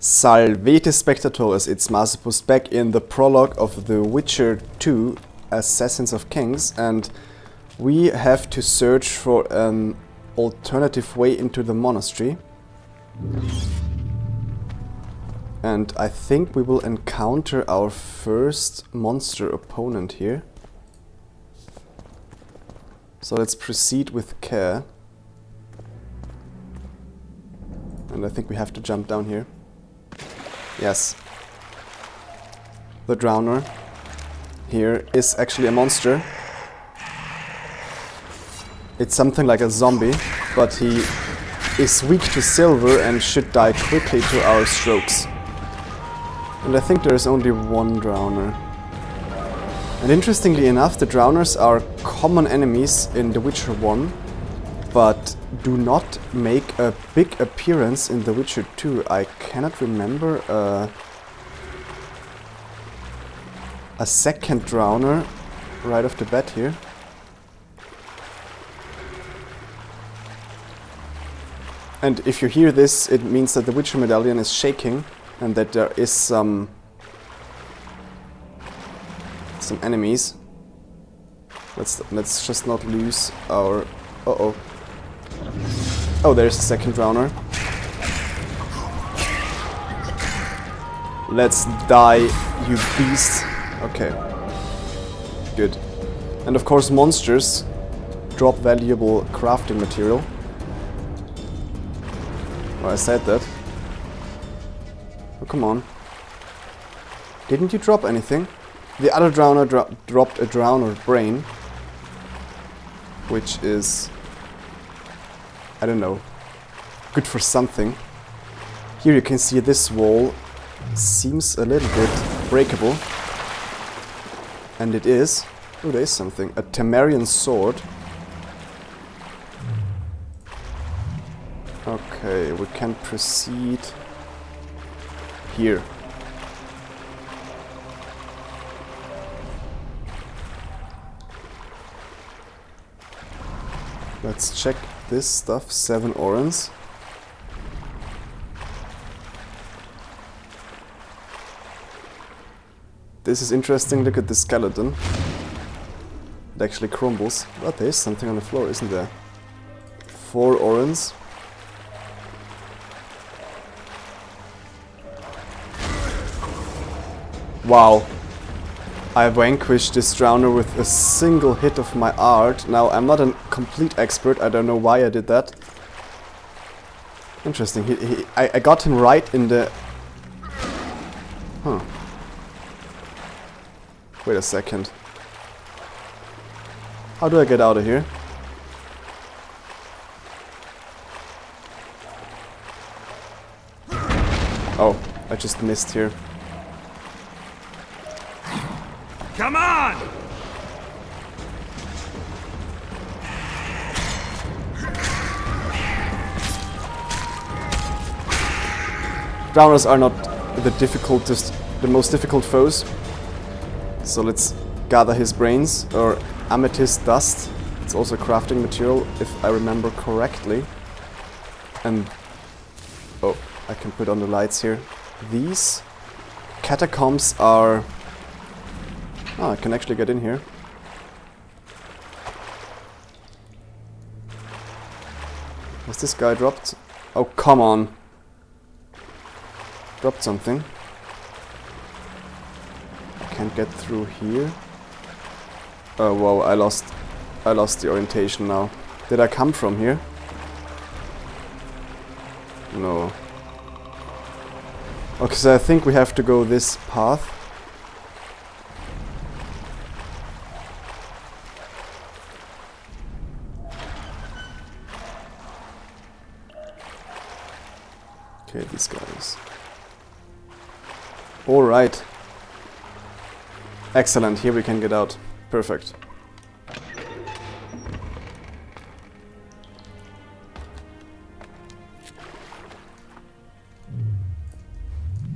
Salvete Spectatores, it's Masopust back in the prologue of The Witcher 2 Assassins of Kings, and we have to search for an alternative way into the monastery. And I think we will encounter our first monster opponent here. So let's proceed with care. And I think we have to jump down here. Yes. The Drowner here is actually a monster. It's something like a zombie, but he is weak to silver and should die quickly to our strokes. And I think there is only one Drowner. And interestingly enough, the Drowners are common enemies in The Witcher 1, but do not make a big appearance in The Witcher 2. I cannot remember a second Drowner right off the bat here. And if you hear this, it means that the Witcher medallion is shaking and that there is some enemies. Let's just not lose our... Uh-oh. Oh, there's the second Drowner. Let's die, you beast. Okay. Good. And of course monsters drop valuable crafting material. Well, I said that. Oh, come on. Didn't you drop anything? The other Drowner dropped a Drowner brain, which is, I don't know, good for something. Here you can see this wall seems a little bit breakable. And it is. Oh, there is something. A Temerian sword. Okay, we can proceed here. Let's check this stuff. 7 orans. This is interesting. Look at the skeleton. It actually crumbles. But there is something on the floor, isn't there? 4 orans. Wow. I vanquished this Drowner with a single hit of my art. Now, I'm not a complete expert. I don't know why I did that. Interesting. I got him right in the... Huh. Wait a second. How do I get out of here? Oh, I just missed here. Come on! Drowners are not the most difficult foes. So let's gather his brains, or amethyst dust. It's also crafting material, if I remember correctly. And oh, I can put on the lights here. These catacombs are... Oh, I can actually get in here. Has this guy dropped? Oh, come on. Dropped something. I can't get through here. Oh, whoa, I lost the orientation now. Did I come from here? No. Okay, so I think we have to go this path. Okay, these guys. Alright. Excellent, here we can get out. Perfect.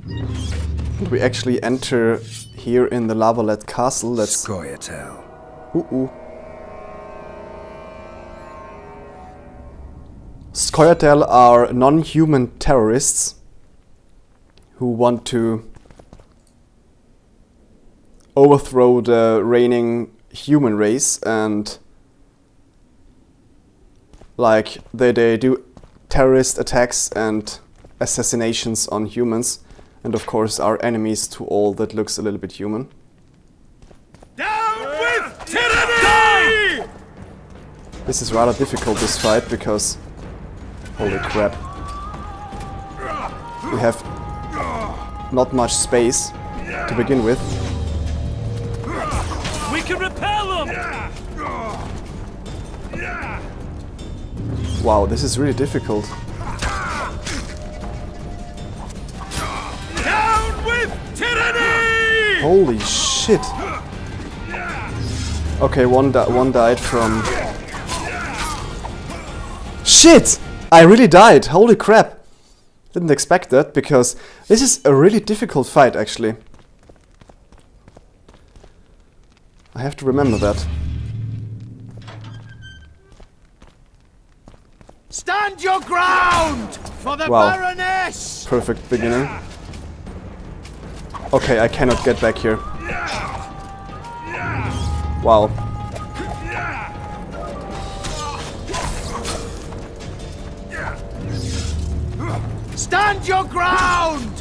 And we actually enter here in the Lavalet Castle. Let's... Scoia'tael. Ooh. Scoia'tael are non-human terrorists who want to overthrow the reigning human race, and like they do terrorist attacks and assassinations on humans, and of course are enemies to all that looks a little bit human. Down with tyranny! This is rather difficult, this fight, because holy crap, we have not much space to begin with. We can repel them! Wow, this is really difficult. Down with tyranny! Holy shit! Okay, one died from... Shit! I really died! Holy crap! Didn't expect that, because this is a really difficult fight, actually. I have to remember that. Stand your ground for the Wow. Baroness! Perfect beginning. Okay, I cannot get back here. Wow. Stand your ground!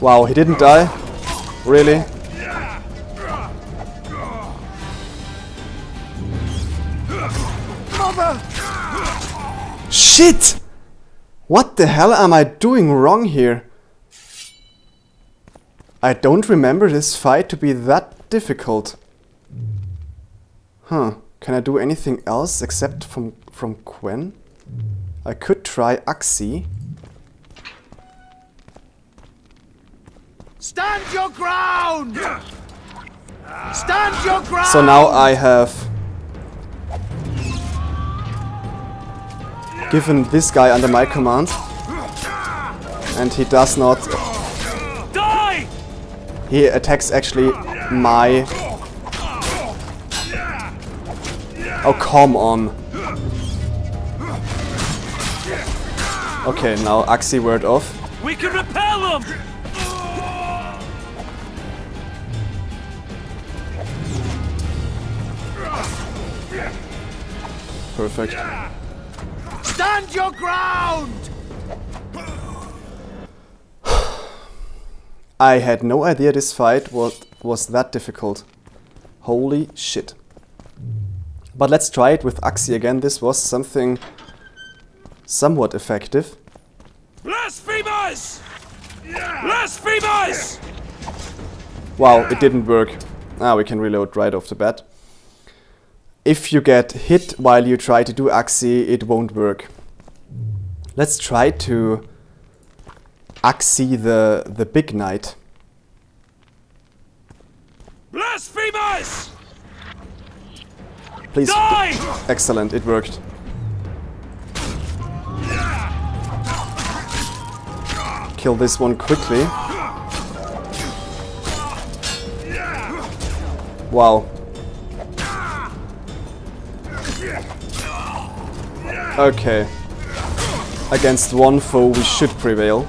Wow, he didn't die? Really? Mother! Shit! What the hell am I doing wrong here? I don't remember this fight to be that difficult. Huh. Can I do anything else except from Quen? I could try Axi. Stand your ground! Stand your ground! So now I have given this guy under my command, and he does not... Die! He attacks actually my... Oh, come on. Okay, now Axi word off. We can repel them! Perfect. Stand your ground! I had no idea this fight was that difficult. Holy shit. But let's try it with Axi again. This was something somewhat effective. Blasphemers! Blasphemers! Wow, it didn't work. Ah, we can reload right off the bat. If you get hit while you try to do Axi, it won't work. Let's try to Axi the big knight. Blasphemers! Please. Die! Excellent, it worked. Kill this one quickly. Wow. Okay. Against one foe we should prevail.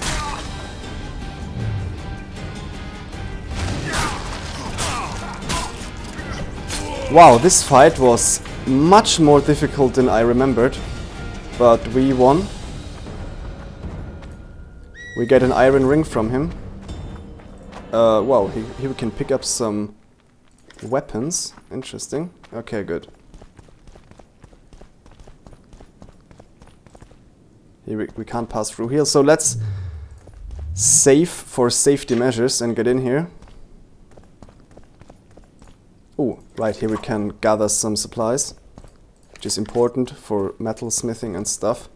Wow, this fight was much more difficult than I remembered, but we won. We get an iron ring from him. Wow, here we can pick up some weapons. Interesting. Okay, good. Here we can't pass through here, so let's save for safety measures and get in here. Oh, right here we can gather some supplies, which is important for metal smithing and stuff.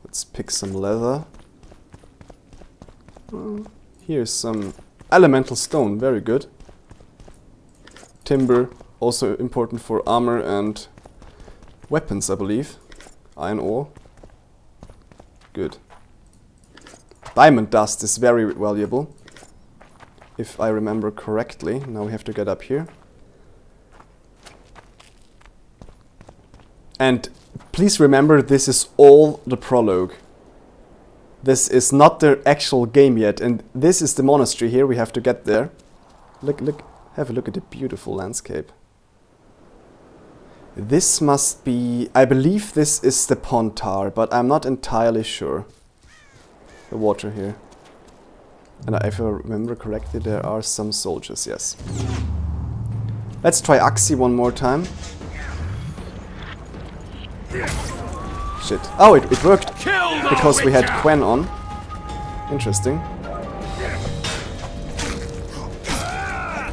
Let's pick some leather. Here's some elemental stone, very good. Timber, also important for armor and weapons, I believe. Iron ore. Good. Diamond dust is very valuable, if I remember correctly. Now we have to get up here. And please remember, this is all the prologue. This is not the actual game yet, and this is the monastery here. We have to get there. Look, have a look at the beautiful landscape. This must be... I believe this is the Pontar, but I'm not entirely sure. The water here. And if I remember correctly, there are some soldiers, yes. Let's try Axi one more time. Shit. Oh, it worked! Because we had Quen on. Interesting.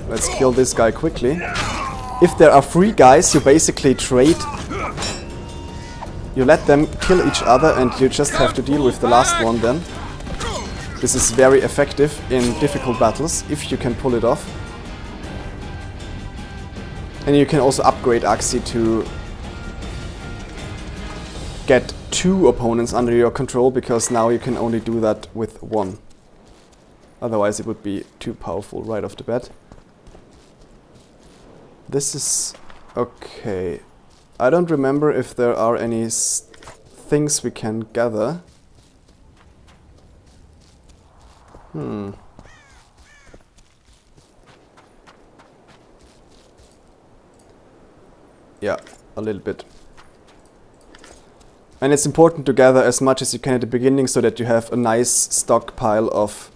Let's kill this guy quickly. If there are 3 guys, you basically trade. You let them kill each other and you just have to deal with the last one then. This is very effective in difficult battles, if you can pull it off. And you can also upgrade Axi to get 2 opponents under your control, because now you can only do that with 1. Otherwise it would be too powerful right off the bat. This is... okay. I don't remember if there are any things we can gather. Yeah, a little bit. And it's important to gather as much as you can at the beginning so that you have a nice stockpile of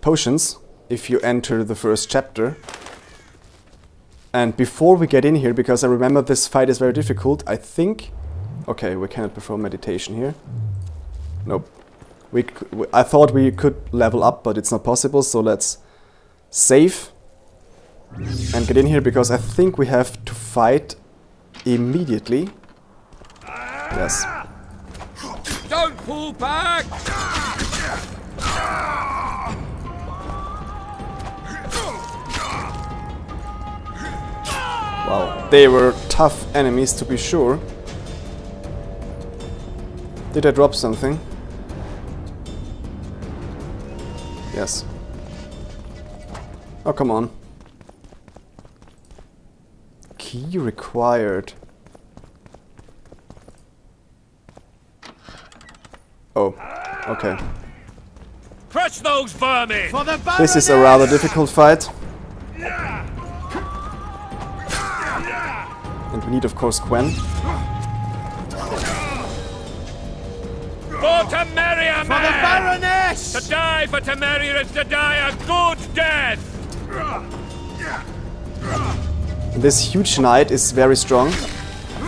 potions if you enter the first chapter. And before we get in here, because I remember this fight is very difficult, I think... okay, we cannot perform meditation here. Nope. I thought we could level up, but it's not possible, so let's save and get in here, because I think we have to fight immediately. Yes. Don't pull back! Wow, they were tough enemies to be sure. Did I drop something? Yes. Oh, come on. Key required. Oh, okay. Crush those vermin! For the This is a rather difficult fight. And we need, of course, Quen. For Temeria, for the Baroness! To die for Temeria is to die a good death! This huge knight is very strong,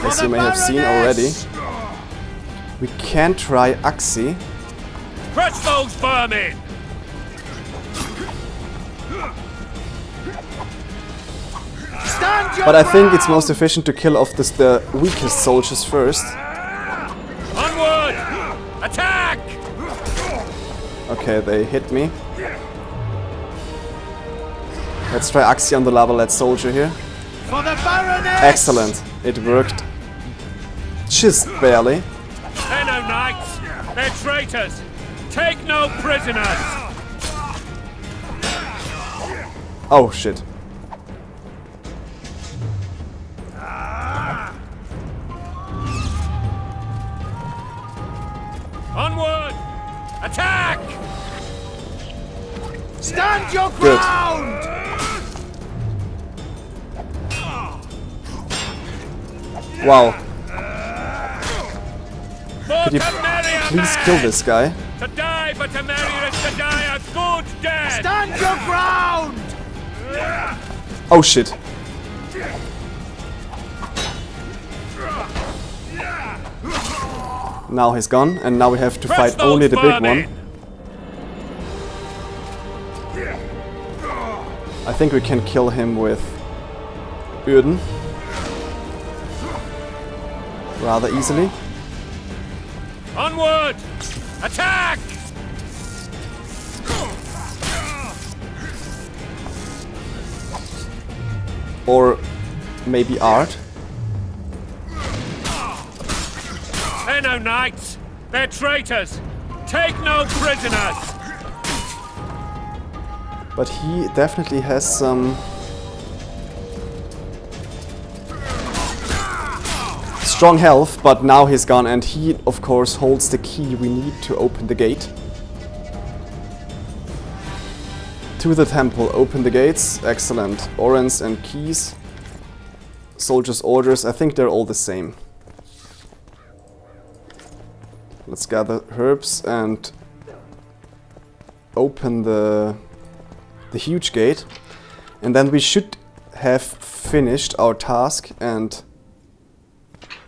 as you may have seen already. We can try Axi. Crush those vermin! But I think it's most efficient to kill off the weakest soldiers first. Onward! Attack! Okay, they hit me. Let's try Axi on the lava-led soldier here. For the Baroness! Excellent. It worked. Just barely. They're no knights. They're traitors. Take no prisoners. Oh, shit. Onward! Attack! Stand your Good. ground! Wow. For Could you Temeria, please kill this guy? To die for Temeria is to die a good death! Stand your ground! Oh, shit. Now he's gone, and now we have to fight only the big one. I think we can kill him with Urden rather easily. Onward! Attack! Or maybe Art. They're no knights. They're traitors. Take no prisoners. But he definitely has some strong health, but now he's gone, and he, of course, holds the key we need to open the gate. To the temple, open the gates. Excellent. Orens and keys. Soldiers' orders, I think they're all the same. Let's gather herbs and open the huge gate. And then we should have finished our task and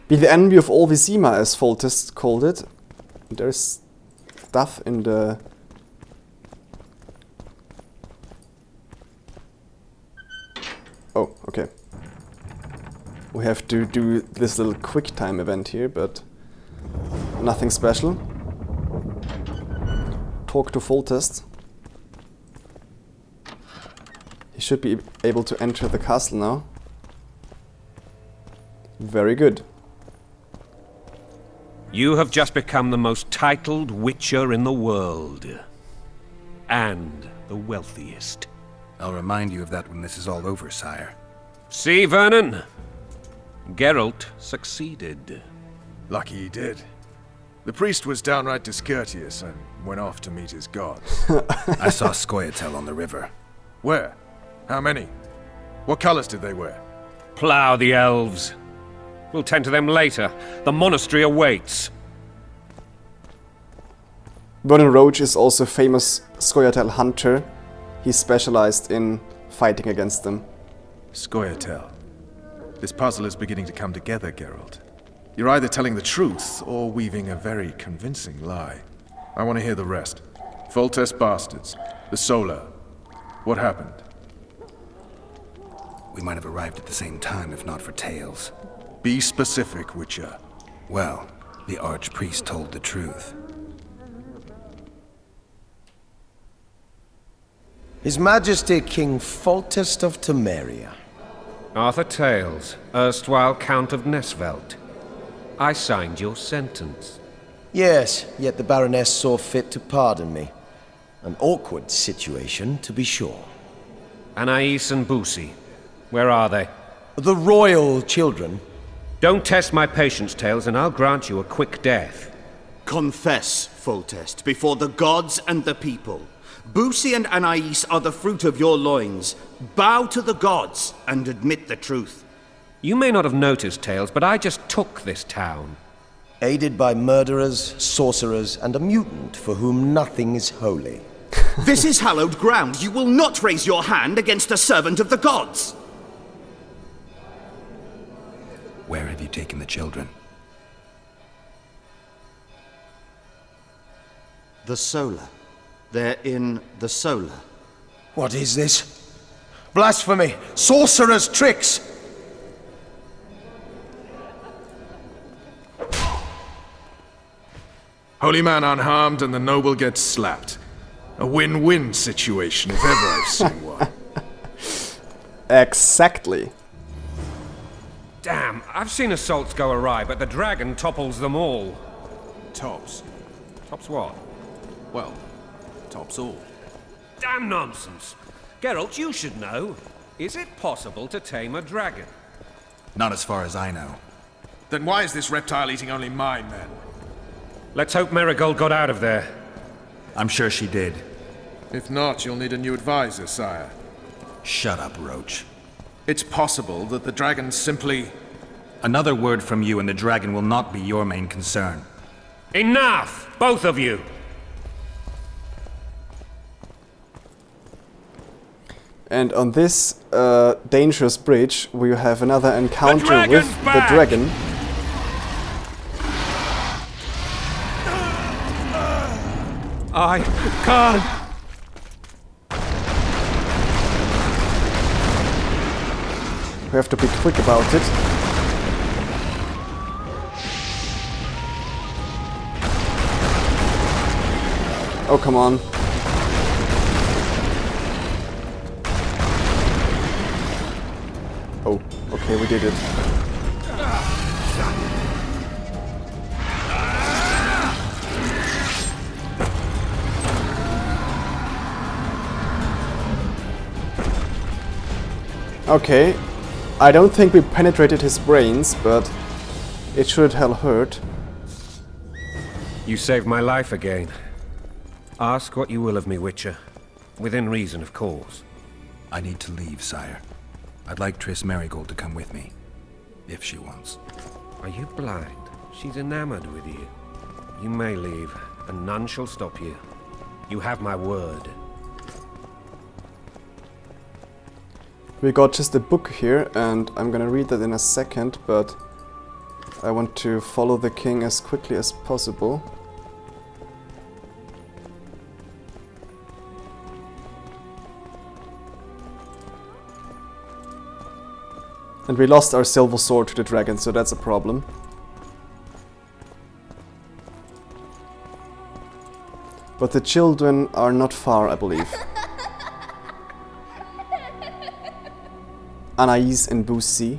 be the enemy of all Vizima, as Foltest called it. There's stuff in the... Oh, okay. We have to do this little quick time event here, but nothing special. Talk to Foltest. He should be able to enter the castle now. Very good. You have just become the most titled witcher in the world. And the wealthiest. I'll remind you of that when this is all over, sire. See, Vernon? Geralt succeeded. Lucky he did. The priest was downright discourteous and went off to meet his gods. I saw Scoia'tael on the river. Where? How many? What colors did they wear? Plough the elves. We'll tend to them later. The monastery awaits. Vernon Roach is also a famous Scoia'tael hunter. He's specialized in fighting against them. Scoia'tael. This puzzle is beginning to come together, Geralt. You're either telling the truth or weaving a very convincing lie. I want to hear the rest. Foltest bastards. The Solar. What happened? We might have arrived at the same time if not for tales. Be specific, Witcher. Well, the archpriest told the truth. His Majesty King Foltest of Temeria. Arthur Tales, erstwhile Count of Nesvelt. I signed your sentence. Yes, yet the Baroness saw fit to pardon me. An awkward situation, to be sure. Anais and Boussy, where are they? The royal children. Don't test my patience, Tales, and I'll grant you a quick death. Confess, Foltest, before the gods and the people. Boussy and Anais are the fruit of your loins. Bow to the gods and admit the truth. You may not have noticed, Tales, but I just took this town. Aided by murderers, sorcerers, and a mutant for whom nothing is holy. This is hallowed ground. You will not raise your hand against a servant of the gods. Where have you taken the children? The Solar. They're in the Solar. What is this? Blasphemy! Sorcerer's tricks! Holy man unharmed and the noble gets slapped. A win-win situation if ever I've seen one. Exactly. Damn, I've seen assaults go awry, but the dragon topples them all. Tops. Tops what? Well, tops all. Damn nonsense! Geralt, you should know. Is it possible to tame a dragon? Not as far as I know. Then why is this reptile eating only my men? Let's hope Marigold got out of there. I'm sure she did. If not, you'll need a new advisor, sire. Shut up, Roach. It's possible that the dragon simply... Another word from you and the dragon will not be your main concern. Enough! Both of you! And on this dangerous bridge, we have another encounter with the back! dragon. I can't! We have to be quick about it. Oh, come on. Oh, okay, we did it. Okay, I don't think we penetrated his brains, but It should hell hurt. You saved my life again. Ask what you will of me, Witcher. Within reason, of course. I need to leave, sire. I'd like Triss Merigold to come with me, if she wants. Are you blind? She's enamored with you. You may leave, and none shall stop you. You have my word. We got just a book here, and I'm gonna read that in a second, but I want to follow the king as quickly as possible. And we lost our silver sword to the dragon, so that's a problem. But the children are not far, I believe. Anais and Bussy.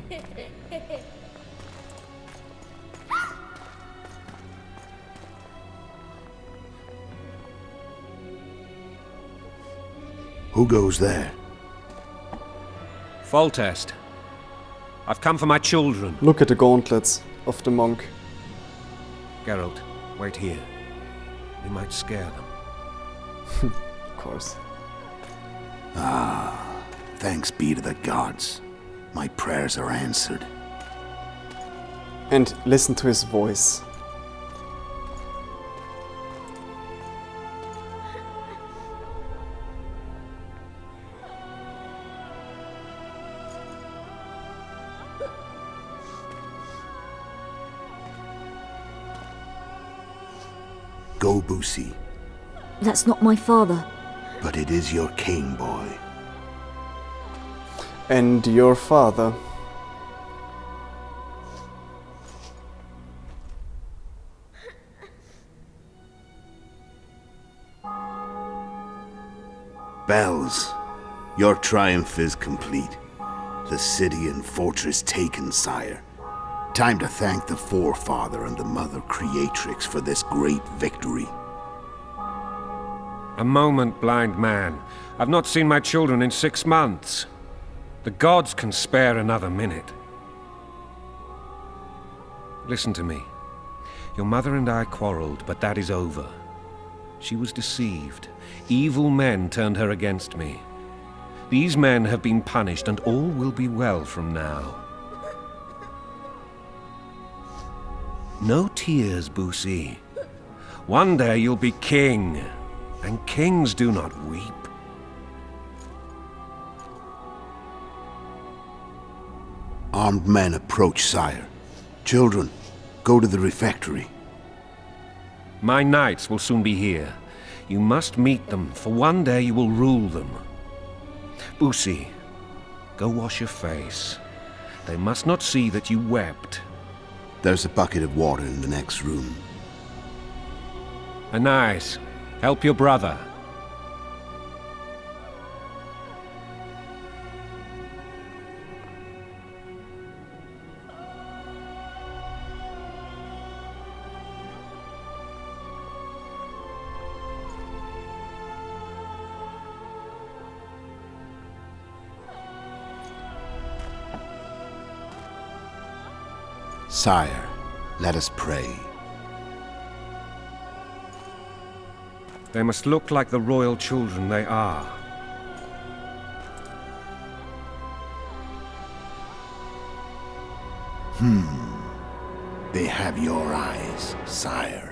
Who goes there? Foltest. I've come for my children. Look at the gauntlets of the monk. Geralt, wait here. We might scare them. Of course. Thanks be to the gods. My prayers are answered. And listen to his voice. Go, Bussy. That's not my father. But it is your king, boy. And your father. Bells, your triumph is complete. The city and fortress taken, sire. Time to thank the forefather and the mother creatrix for this great victory. A moment, blind man. I've not seen my children in 6 months. The gods can spare another minute. Listen to me. Your mother and I quarreled, but that is over. She was deceived. Evil men turned her against me. These men have been punished, and all will be well from now. No tears, Bussy. One day you'll be king, and kings do not weep. Armed men approach, sire. Children, go to the refectory. My knights will soon be here. You must meet them, for one day you will rule them. Bussy, go wash your face. They must not see that you wept. There's a bucket of water in the next room. Anais, help your brother. Sire, let us pray. They must look like the royal children they are. They have your eyes, sire.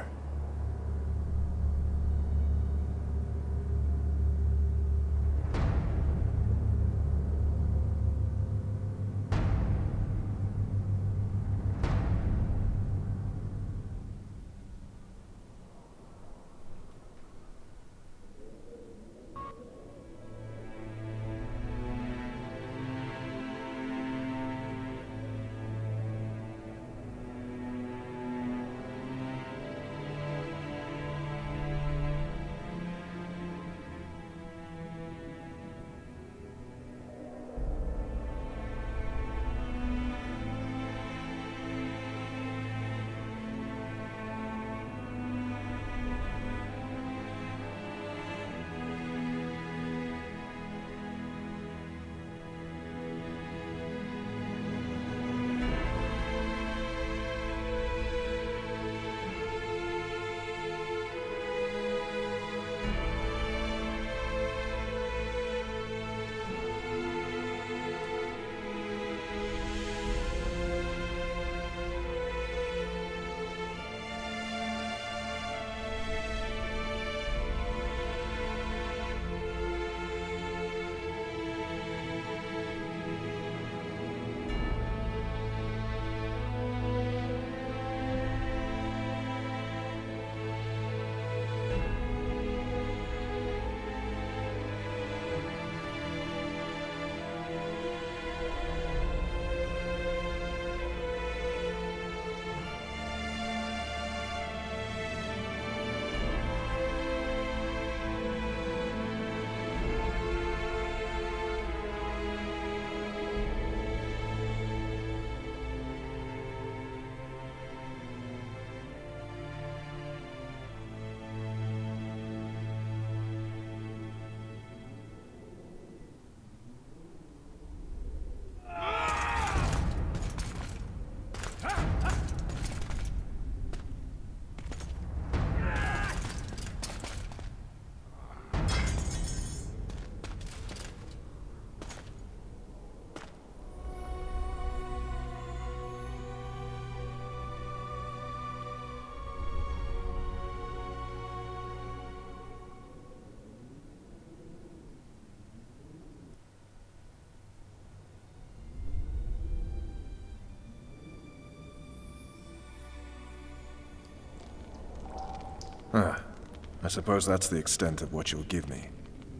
I suppose that's the extent of what you'll give me.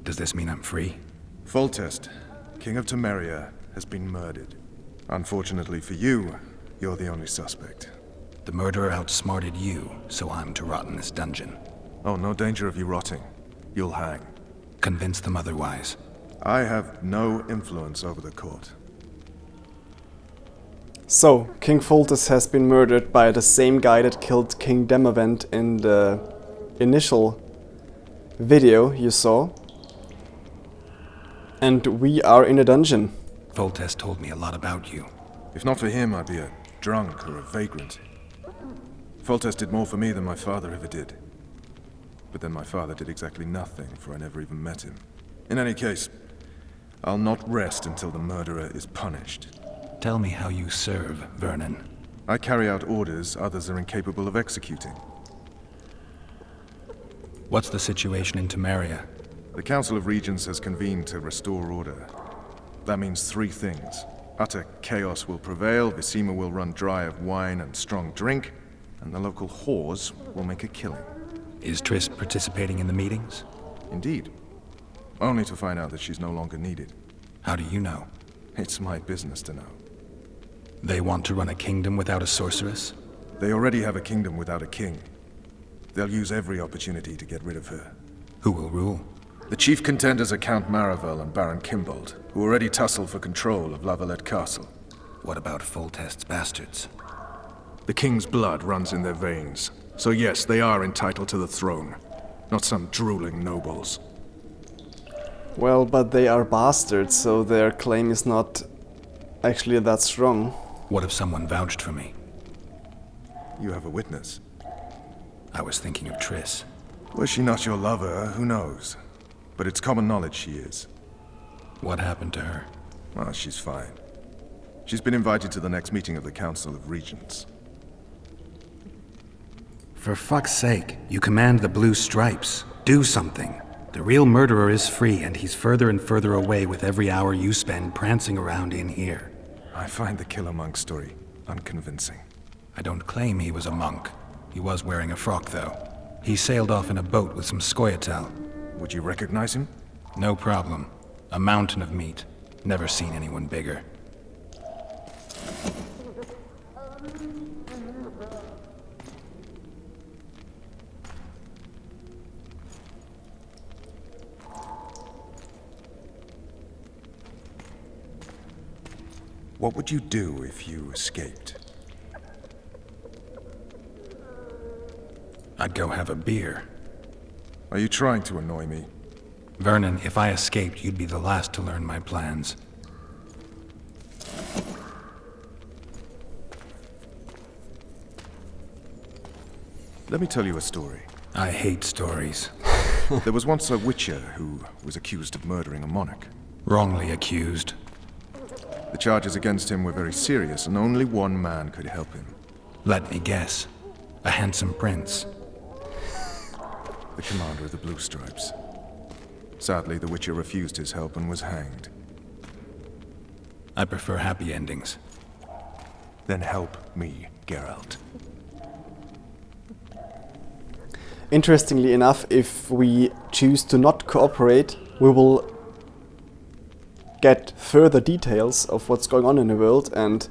Does this mean I'm free? Foltest, King of Temeria, has been murdered. Unfortunately for you, you're the only suspect. The murderer outsmarted you, so I'm to rot in this dungeon. Oh, no danger of you rotting. You'll hang. Convince them otherwise. I have no influence over the court. So, King Foltest has been murdered by the same guy that killed King Demavend in the initial video you saw. And we are in a dungeon. Foltest told me a lot about you. If not for him, I'd be a drunk or a vagrant. Foltest did more for me than my father ever did. But then my father did exactly nothing, for I never even met him. In any case, I'll not rest until the murderer is punished. Tell me how you serve, Vernon. I carry out orders others are incapable of executing. What's the situation in Temeria? The Council of Regents has convened to restore order. That means 3 things. Utter chaos will prevail, Vizima will run dry of wine and strong drink, and the local whores will make a killing. Is Triss participating in the meetings? Indeed. Only to find out that she's no longer needed. How do you know? It's my business to know. They want to run a kingdom without a sorceress? They already have a kingdom without a king. They'll use every opportunity to get rid of her. Who will rule? The chief contenders are Count Maravel and Baron Kimbold, who already tussle for control of Lavalette Castle. What about Foltest's bastards? The king's blood runs in their veins, so yes, they are entitled to the throne. Not some drooling nobles. Well, but they are bastards, so their claim is not actually that strong. What if someone vouched for me? You have a witness. I was thinking of Triss. Was she not your lover? Who knows? But it's common knowledge she is. What happened to her? Well, she's fine. She's been invited to the next meeting of the Council of Regents. For fuck's sake, you command the Blue Stripes. Do something. The real murderer is free, and he's further and further away with every hour you spend prancing around in here. I find the Killer Monk story unconvincing. I don't claim he was a monk. He was wearing a frock, though. He sailed off in a boat with some Scoia'tael. Would you recognize him? No problem. A mountain of meat. Never seen anyone bigger. What would you do if you escaped? I'd go have a beer. Are you trying to annoy me? Vernon, if I escaped, you'd be the last to learn my plans. Let me tell you a story. I hate stories. There was once a witcher who was accused of murdering a monarch. Wrongly accused. The charges against him were very serious, and only one man could help him. Let me guess. A handsome prince. The commander of the Blue Stripes. Sadly, the Witcher refused his help and was hanged. I prefer happy endings. Then help me, Geralt. Interestingly enough, if we choose to not cooperate, we will get further details of what's going on in the world, and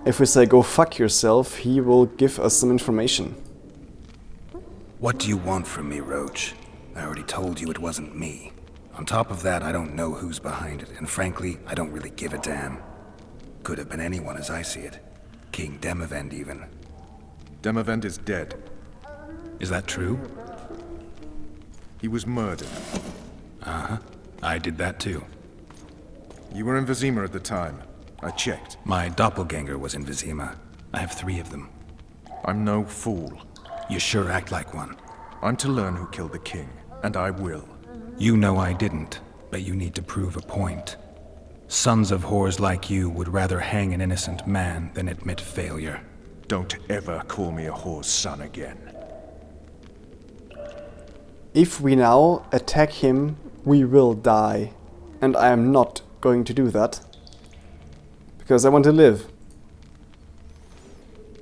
if we say go fuck yourself, he will give us some information. What do you want from me, Roach? I already told you it wasn't me. On top of that, I don't know who's behind it, and frankly, I don't really give a damn. Could have been anyone as I see it. King Demavend, even. Demavend is dead. Is that true? He was murdered. Uh-huh. I did that too. You were in Vizima at the time. I checked. My doppelganger was in Vizima. I have 3 of them. I'm no fool. You sure act like one. I'm to learn who killed the king, and I will. You know I didn't, but you need to prove a point. Sons of whores like you would rather hang an innocent man than admit failure. Don't ever call me a whore's son again. If we now attack him, we will die. And I am not going to do that. Because I want to live.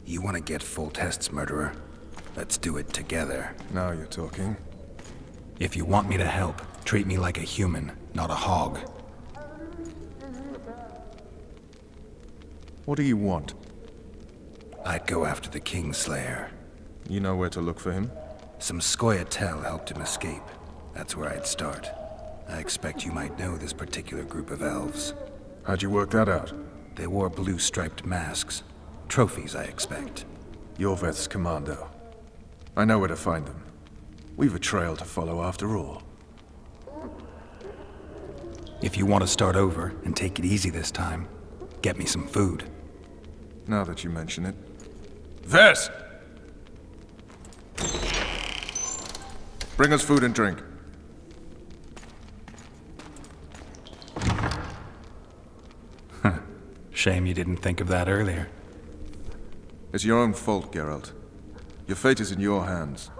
You want to get Foltest's murderer? Let's do it together. Now you're talking. If you want me to help, treat me like a human, not a hog. What do you want? I'd go after the Kingslayer. You know where to look for him? Some Scoia'tael helped him escape. That's where I'd start. I expect you might know this particular group of elves. How'd you work that out? They wore blue-striped masks. Trophies, I expect. You're Veth's commando. I know where to find them. We've a trail to follow after all. If you want to start over and take it easy this time, get me some food. Now that you mention it. Vess! Bring us food and drink. Shame you didn't think of that earlier. It's your own fault, Geralt. Your fate is in your hands.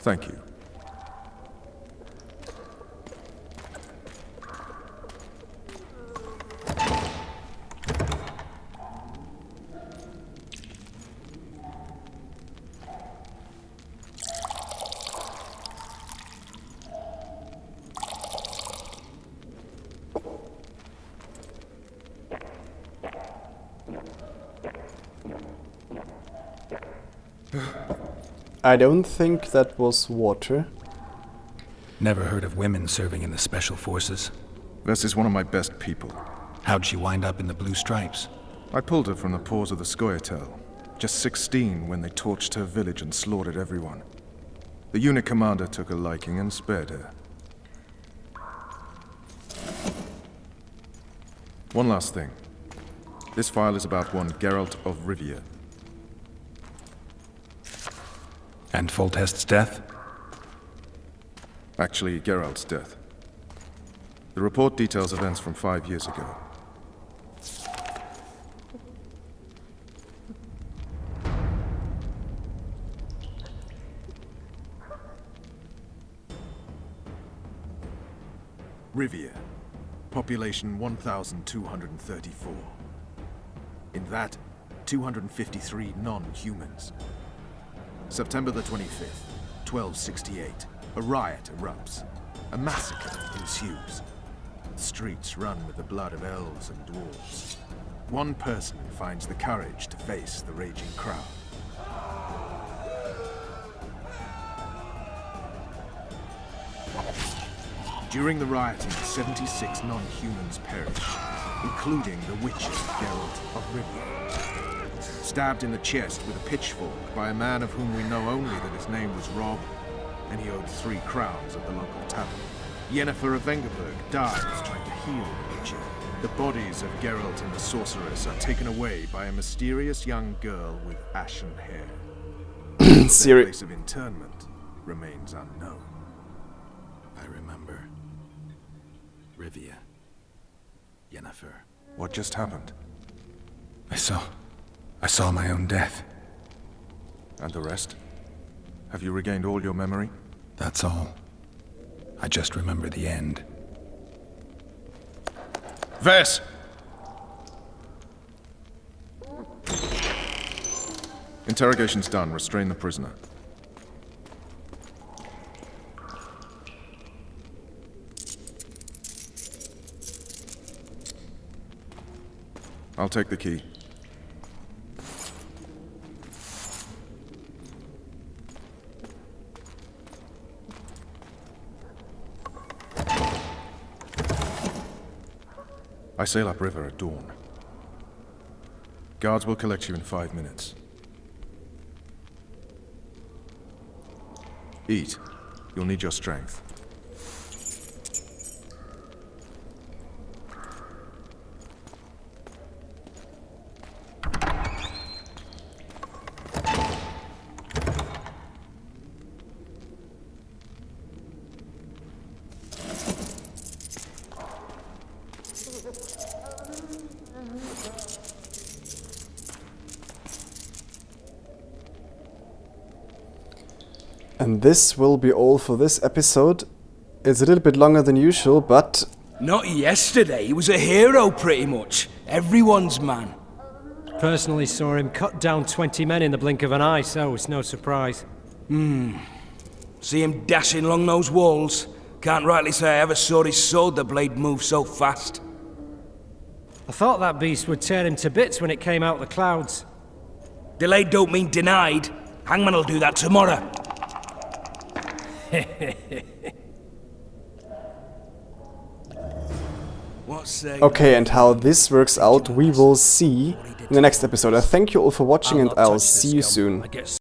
Thank you. I don't think that was water. Never heard of women serving in the Special Forces. Vess is one of my best people. How'd she wind up in the Blue Stripes? I pulled her from the paws of the Scoia'tael. Just 16 when they torched her village and slaughtered everyone. The unit commander took a liking and spared her. One last thing. This file is about one Geralt of Rivia. And Foltest's death? Actually, Geralt's death. The report details events from 5 years ago. Rivia. Population 1,234. In that, 253 non-humans. September the 25th, 1268. A riot erupts. A massacre ensues. The streets run with the blood of elves and dwarves. One person finds the courage to face the raging crowd. During the rioting, 76 non-humans perish, including the witcher Geralt of Rivia. Stabbed in the chest with a pitchfork by a man of whom we know only that his name was Rob, and he owed 3 crowns at the local tavern. Yennefer of Vengerberg dies trying to heal the witcher. The bodies of Geralt and the sorceress are taken away by a mysterious young girl with ashen hair. The place of internment remains unknown. I remember. Rivia. Yennefer. What just happened? I saw my own death. And the rest? Have you regained all your memory? That's all. I just remember the end. Vess! Interrogation's done. Restrain the prisoner. I'll take the key. I sail upriver at dawn. Guards will collect you in 5 minutes. Eat. You'll need your strength. And this will be all for this episode. It's a little bit longer than usual, but Not yesterday. He was a hero, pretty much. Everyone's man. Personally saw him cut down 20 men in the blink of an eye, so it's no surprise. See him dashing along those walls. Can't rightly say I ever saw his sword the blade move so fast. I thought that beast would tear him to bits when it came out the clouds. Delayed don't mean denied. Hangman'll do that tomorrow. Okay, and how this works out we will see in the next episode. I thank you all for watching and I'll see you soon.